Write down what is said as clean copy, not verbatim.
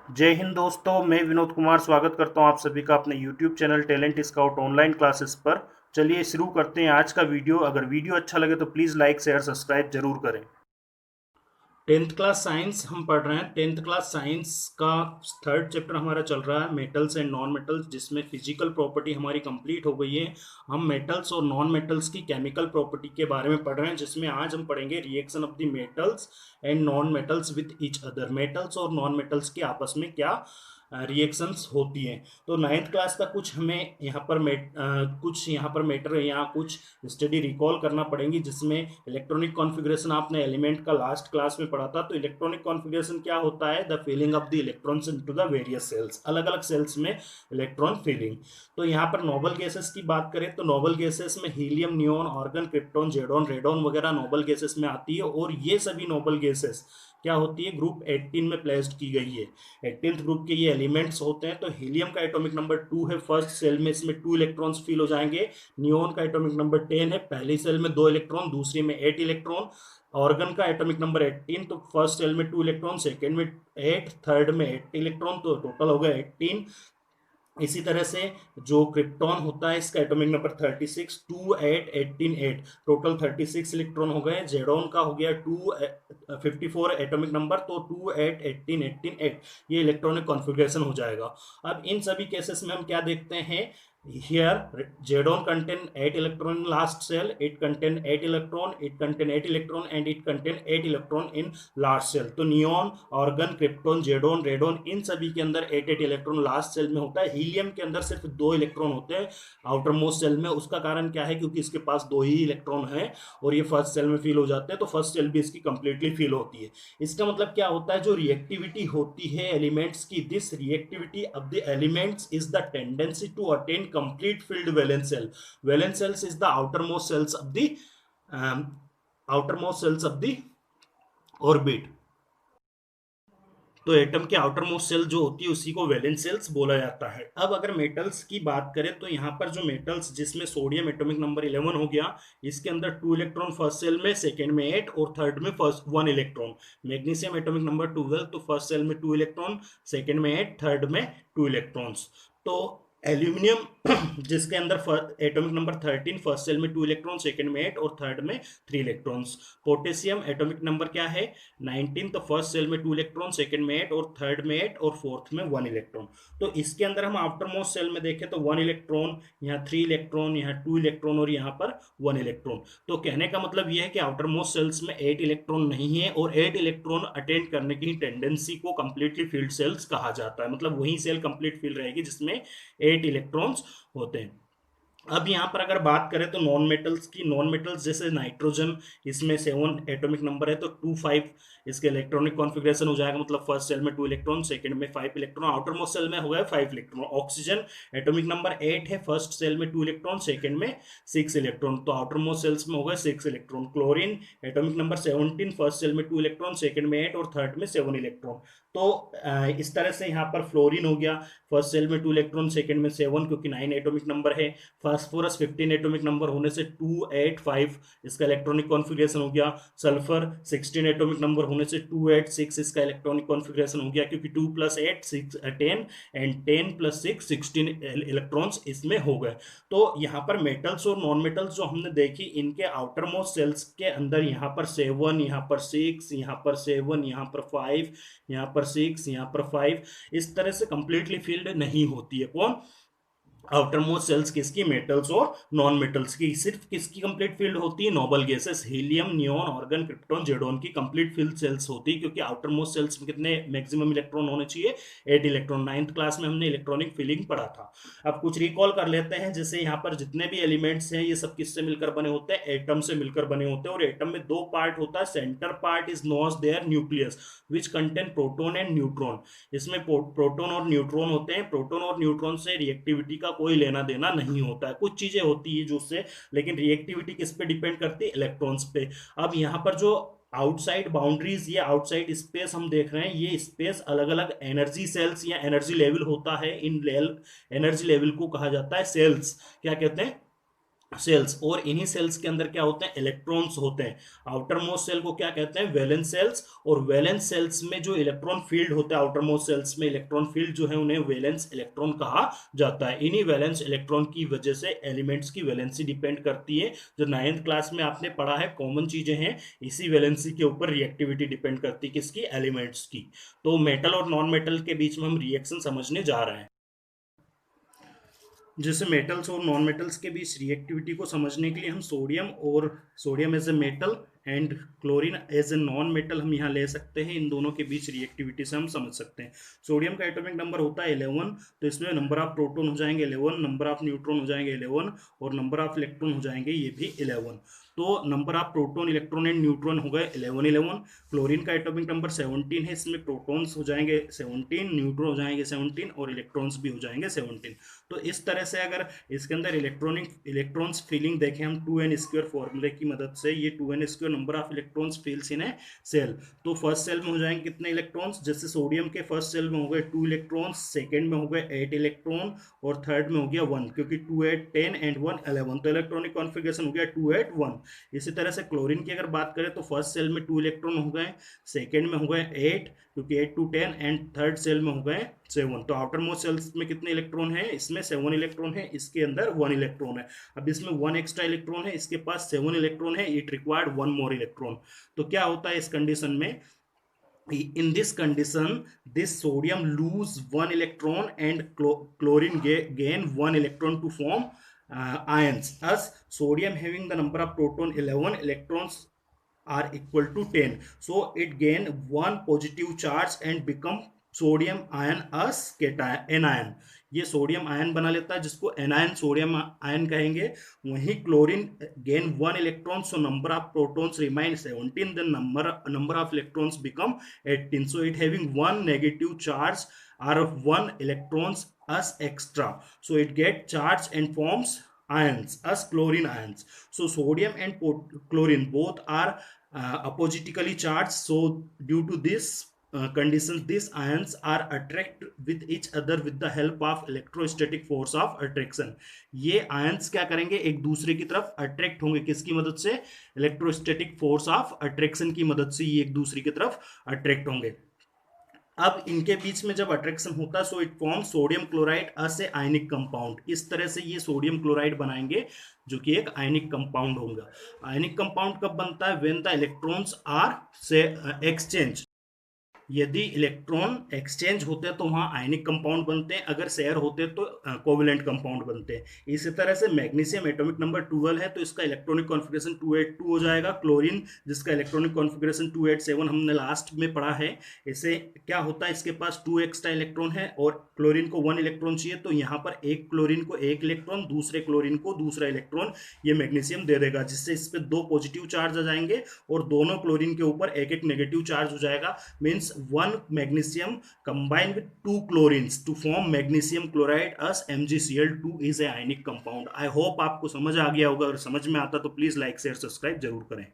जय हिंद दोस्तों, मैं विनोद कुमार स्वागत करता हूं आप सभी का अपने YouTube channel talent scout online classes पर। चलिए शुरू करते हैं आज का वीडियो। अगर वीडियो अच्छा लगे तो प्लीज़ लाइक शेयर सब्सक्राइब जरूर करें। टेंथ क्लास साइंस हम पढ़ रहे हैं। टेंथ क्लास साइंस का थर्ड चैप्टर हमारा चल रहा है मेटल्स एंड नॉन मेटल्स, जिसमें फिजिकल प्रॉपर्टी हमारी कंप्लीट हो गई है। हम मेटल्स और नॉन मेटल्स की केमिकल प्रॉपर्टी के बारे में पढ़ रहे हैं, जिसमें आज हम पढ़ेंगे reaction of the metals and non metals with each other. Metals और नॉन मेटल्स के आपस में क्या रिएक्शंस होती हैं। तो नाइन्थ क्लास का कुछ हमें यहाँ पर कुछ यहाँ पर मैटर यहाँ कुछ स्टडी रिकॉल करना पड़ेंगी, जिसमें इलेक्ट्रॉनिक कॉन्फ़िगरेशन आपने एलिमेंट का लास्ट क्लास में पढ़ा था। तो इलेक्ट्रॉनिक कॉन्फ़िगरेशन क्या होता है? The feeling of the electrons into the various cells, अलग अलग सेल्स में इलेक्ट्रॉन फीलिंग। तो यहाँ पर नोबल गैसेस की बात करें तो नोबल गैसेस में हीलियम, नियोन, ऑर्गन, क्रिप्टॉन, जेडॉन, रेडॉन वगैरह नोबल गैसेस में आती है। और ये सभी नोबल गैसेस क्या होती है? ग्रुप 18 में प्लेस्ड की गई है। 18th ग्रुप के ये एलिमेंट्स होते हैं। तो हीलियम का एटॉमिक नंबर 2 है, फर्स्ट सेल में इसमें 2 इलेक्ट्रॉन्स फील हो जाएंगे। नियोन का एटॉमिक नंबर 10 है, पहली सेल में 2 इलेक्ट्रॉन, दूसरी में 8 इलेक्ट्रॉन। ऑर्गन का एटॉमिक नंबर 18, तो फर्स्ट सेल में 2 इलेक्ट्रॉन, सेकेंड में 8, थर्ड में 8 इलेक्ट्रॉन, तो टोटल हो गया 18। इसी तरह से जो क्रिप्टॉन होता है इसका एटॉमिक नंबर 36, 2 8 18 8, टोटल 36 इलेक्ट्रॉन हो गए। जेडॉन का हो गया 54 एटॉमिक नंबर, तो 2 8 18 18 8, ये इलेक्ट्रॉनिक कॉन्फ़िगरेशन हो जाएगा। अब इन सभी केसेस में हम क्या देखते हैं? here Zedon contain 8 electron in last cell, it contain 8 electron, it contain 8 electron and it contain 8 electron in last cell। तो नियोन, ऑर्गन, क्रिप्टॉन, जेडोन, रेडोन, इन सभी के अंदर 8 इलेक्ट्रॉन लास्ट सेल में होता है। हीलियम के अंदर सिर्फ 2 इलेक्ट्रॉन होते हैं आउटर मोस्ट सेल में। उसका कारण क्या है? क्योंकि इसके पास 2 ही इलेक्ट्रॉन है और ये फर्स्ट सेल में फील हो जाते हैं, तो फर्स्ट सेल भी इसकी कंप्लीटली फील होती है। इसका मतलब क्या होता है? जो रिएक्टिविटी होती है एलिमेंट्स की, this reactivity of the elements is the tendency to attain complete filled valence cell। Valence cells is the outermost cells of the um, outermost cells of the orbit। तो एटम के outer most shell जो होती है उसी को valence sales बोला जाता है। अब अगर मेटल्स की बात करें तो यहाँ पर जो मेटल्स, जिसमें सोडियम एटॉमिक नंबर 11 हो गया, इसके अंदर 2 इलेक्ट्रॉन फर्स्ट सेल में, सेकेंड में 8 और थर्ड में first 1 electron. Magnesium atomic number 12, तो फर्स्ट सेल में 2 इलेक्ट्रॉन, सेकेंड में 8, थर्ड में 2 इलेक्ट्रॉन्स। तो एल्यूमिनियम जिसके अंदर एटॉमिक नंबर 13, फर्स्ट सेल में 2 इलेक्ट्रॉन, सेकेंड में 8 और थर्ड में 3 इलेक्ट्रॉन्स। पोटेशियम एटॉमिक नंबर क्या है? 19, तो फर्स्ट सेल में 2 इलेक्ट्रॉन, सेकेंड में 8 और थर्ड में 8 और फोर्थ में 1 इलेक्ट्रॉन। तो इसके अंदर हम आफ्टर मोस्ट सेल में देखें तो 1 इलेक्ट्रॉन, यहाँ 3 इलेक्ट्रॉन, यहाँ 2 इलेक्ट्रॉन और यहाँ पर 1 इलेक्ट्रॉन। तो कहने का मतलब यह है कि आउटर मोस्ट सेल्स में 8 इलेक्ट्रॉन नहीं है, और 8 इलेक्ट्रॉन अटेंड करने की टेंडेंसी को कंप्लीटली फील्ड सेल्स कहा जाता है। मतलब वही सेल कंप्लीट फील्ड रहेगी जिसमें 8 इलेक्ट्रॉन्स होते हैं। अब यहाँ पर अगर बात करें तो नॉन मेटल्स की, नॉन मेटल्स जैसे नाइट्रोजन, इसमें 7 एटॉमिक नंबर है, तो 2 5 इसके इलेक्ट्रॉनिक कॉन्फ़िगरेशन हो जाएगा। मतलब फर्स्ट सेल में 2 इलेक्ट्रॉन, सेकंड में 5 इलेक्ट्रॉन, आउटर मोस्ट सेल में हो गया 5 इलेक्ट्रॉन। ऑक्सीजन एटॉमिक नंबर 8 है, फर्स्ट सेल में 2 इलेक्ट्रॉन, सेकंड में 6 इलेक्ट्रॉन, तो आउटर मोस्ट सेल्स में हो गए 6 electron. Chlorine atomic number 17, first shell में 2 इलेक्ट्रॉन, सेकंड में 8 और थर्ड में 7 इलेक्ट्रॉन। तो इस तरह से यहाँ पर फ्लोरीन हो गया, फर्स्ट सेल में 2 इलेक्ट्रॉन, सेकंड में 7, क्योंकि 9 एटॉमिक नंबर है। फास्फोरस 15 एटॉमिक नंबर होने से 2 8 5 इसका इलेक्ट्रॉनिक कॉन्फ़िगरेशन हो गया। सल्फर 16 एटॉमिक नंबर होने से 2 8 6 इसका इलेक्ट्रॉनिक कॉन्फ़िगरेशन हो गया, क्योंकि 2 + 8 6 10 एंड 10 + 6 16 इलेक्ट्रॉन्स इसमें हो गए। तो यहाँ पर मेटल्स और नॉन मेटल्स जो हमने देखी, इनके आउटर मोस्ट सेल्स के अंदर यहाँ पर 7, यहाँ पर 6, यहाँ पर 7, यहाँ पर 5, यहाँ पर 6, यहाँ पर 5, इस तरह से कंप्लीटली फील्ड नहीं होती है। कौन? आउटर मोस्ट सेल्स किसकी? मेटल्स और नॉन मेटल्स की। सिर्फ किसकी कंप्लीट फील्ड होती है? Noble gases, helium, neon, argon, krypton, जेडॉन की कंप्लीट फील्ड सेल्स होती है, क्योंकि आउटर मोस्ट सेल्स में कितने मैक्सिमम इलेक्ट्रॉन होने चाहिए? 8 इलेक्ट्रॉन। नाइन्थ क्लास में हमने इलेक्ट्रॉनिक फीलिंग पढ़ा था। अब कुछ रिकॉल कर लेते हैं। जैसे यहाँ पर जितने भी एलिमेंट्स हैं ये सब किससे मिलकर बने होते हैं? एटम से मिलकर बने होते हैं। और एटम में 2 पार्ट होता है। Centre part is known as their nucleus which contain proton and neutron. इसमें प्रोटॉन और न्यूट्रॉन होते हैं। प्रोटॉन और न्यूट्रॉन से रिएक्टिविटी का कोई लेना देना नहीं होता है। कुछ चीजें होती है जो उससे, लेकिन रिएक्टिविटी किस पे डिपेंड करती है? इलेक्ट्रॉन्स पे। अब यहाँ पर जो आउटसाइड बाउंड्रीज, ये आउटसाइड स्पेस हम देख रहे हैं, ये स्पेस अलग अलग एनर्जी सेल्स या एनर्जी लेवल होता है। इन एनर्जी लेवल को कहा जाता है सेल्स। क्या कहते हैं? सेल्स, और इन्हीं सेल्स के अंदर क्या होते हैं, इलेक्ट्रॉन्स होते हैं। आउटर मोस्ट सेल को क्या कहते हैं, वैलेंस सेल्स, और वैलेंस सेल्स में जो इलेक्ट्रॉन फील्ड होता है, आउटर मोस्ट सेल्स में इलेक्ट्रॉन फील्ड जो है उन्हें वैलेंस इलेक्ट्रॉन कहा जाता है। इन्हीं वैलेंस इलेक्ट्रॉन की वजह से एलिमेंट्स की वैलेंसी डिपेंड करती है। जो 9th क्लास में आपने पढ़ा है, कॉमन चीजें हैं, इसी वैलेंसी के ऊपर रिएक्टिविटी डिपेंड करती है, किसकी, एलिमेंट्स की। तो मेटल और नॉन मेटल के बीच में हम रिएक्शन समझने जा रहे हैं। जैसे मेटल्स और नॉन मेटल्स के बीच रिएक्टिविटी को समझने के लिए हम sodium as a metal and chlorine as a non metal हम यहाँ ले सकते हैं। इन दोनों के बीच रिएक्टिविटी से हम समझ सकते हैं। सोडियम का एटॉमिक नंबर होता है 11, तो इसमें नंबर ऑफ प्रोटॉन हो जाएंगे 11, नंबर ऑफ न्यूट्रॉन हो जाएंगे 11, और नंबर ऑफ इलेक्ट्रॉन हो जाएंगे ये भी 11। तो number of proton, electron and neutron हो गए 11 11। क्लोरीन का एटॉमिक नंबर 17 है, इसमें प्रोटॉन्स हो जाएंगे 17, न्यूट्रॉन हो जाएंगे 17, और इलेक्ट्रॉन्स भी हो जाएंगे 17। तो इस तरह से अगर इसके अंदर इलेक्ट्रॉन्स फीलिंग देखें हम 2n² फॉर्मूले की मदद से, ये 2n² number of electrons fills in a shell. तो फर्स्ट सेल में हो जाएंगे कितने इलेक्ट्रॉन्स, जैसे सोडियम के फर्स्ट सेल में हो गए 2 इलेक्ट्रॉन्स, सेकेंड में हो गए 8 इलेक्ट्रॉन, और थर्ड में हो गया 1, क्योंकि 2 8 10 एंड 1 11, तो इलेक्ट्रॉनिक कॉन्फ़िगरेशन हो गया 2 8 1। इसी तरह से क्लोरीन की अगर बात करें तो फर्स्ट सेल में 2 इलेक्ट्रॉन हो गए, सेकेंड में हो गए 8, क्योंकि 8 to 10, एंड थर्ड सेल में हो गए 7। तो आउटर मोस्ट सेल्स में कितने इलेक्ट्रॉन है, इसमें 7 इलेक्ट्रॉन है, इसके अंदर 1 इलेक्ट्रॉन है। अब इसमें 1 एक्स्ट्रा इलेक्ट्रॉन है, इसके पास 7 इलेक्ट्रॉन है, इट रिक्वायर्ड 1 मोर इलेक्ट्रॉन। तो क्या होता है इस कंडीशन में, in this condition this sodium lose 1 electron and chlorine gain 1 electron to form ions. Thus sodium having the number of proton 11, electrons are equal to 10, so it gain 1 positive charge and become sodium ion as cation anion। ये sodium ion बना लेता है, जिसको anion sodium ion कहेंगे। वहीं chlorine gain 1 electron, so number of protons remain 17, then number of electrons become 18, so it having 1 negative charge or 1 electrons as extra, so it get charge and forms ions as chlorine ions. So sodium and chlorine both are oppositically charged, so due to this conditions these ions are attract with each other with the help of electrostatic force of attraction। ये ions क्या करेंगे, एक दूसरे की तरफ attract होंगे, किसकी मदद से, इलेक्ट्रोस्टैटिक फोर्स ऑफ अट्रैक्शन की मदद से ये एक दूसरे की तरफ अट्रैक्ट होंगे। अब इनके बीच में जब अट्रैक्शन होता है, so it form sodium chloride us A ionic compound. इस तरह से ये सोडियम क्लोराइड बनाएंगे, जो कि एक आयनिक कंपाउंड होगा। आयनिक कंपाउंड कब बनता है, व्हेन द इलेक्ट्रॉन्स आर से एक्सचेंज, यदि इलेक्ट्रॉन एक्सचेंज होते हैं तो वहां आयनिक कंपाउंड बनते हैं, अगर शेयर होते हैं तो कोवेलेंट कंपाउंड बनते हैं। इसी तरह से मैग्नीशियम एटॉमिक नंबर 12 है, तो इसका इलेक्ट्रॉनिक कॉन्फ़िगरेशन 282 हो जाएगा। क्लोरीन जिसका इलेक्ट्रॉनिक कॉन्फ़िगरेशन 287 हमने लास्ट में पढ़ा है। इसे क्या होता है, इसके पास 2 एक्स्ट्रा इलेक्ट्रॉन है और क्लोरीन को 1 इलेक्ट्रॉन चाहिए, तो यहाँ पर एक क्लोरीन को 1 इलेक्ट्रॉन, दूसरे क्लोरीन को दूसरा इलेक्ट्रॉन ये मैग्नीशियम दे देगा, जिससे इस पर 2 पॉजिटिव चार्ज आ जाएंगे और दोनों क्लोरीन के ऊपर एक एक नेगेटिव चार्ज हो जाएगा। Means 1 magnesium combined with 2 chlorines to form magnesium chloride as MgCl2 is a ionic compound। I hope आपको समझ आ गया होगा, और समझ में आता तो प्लीज लाइक शेयर सब्सक्राइब जरूर करें।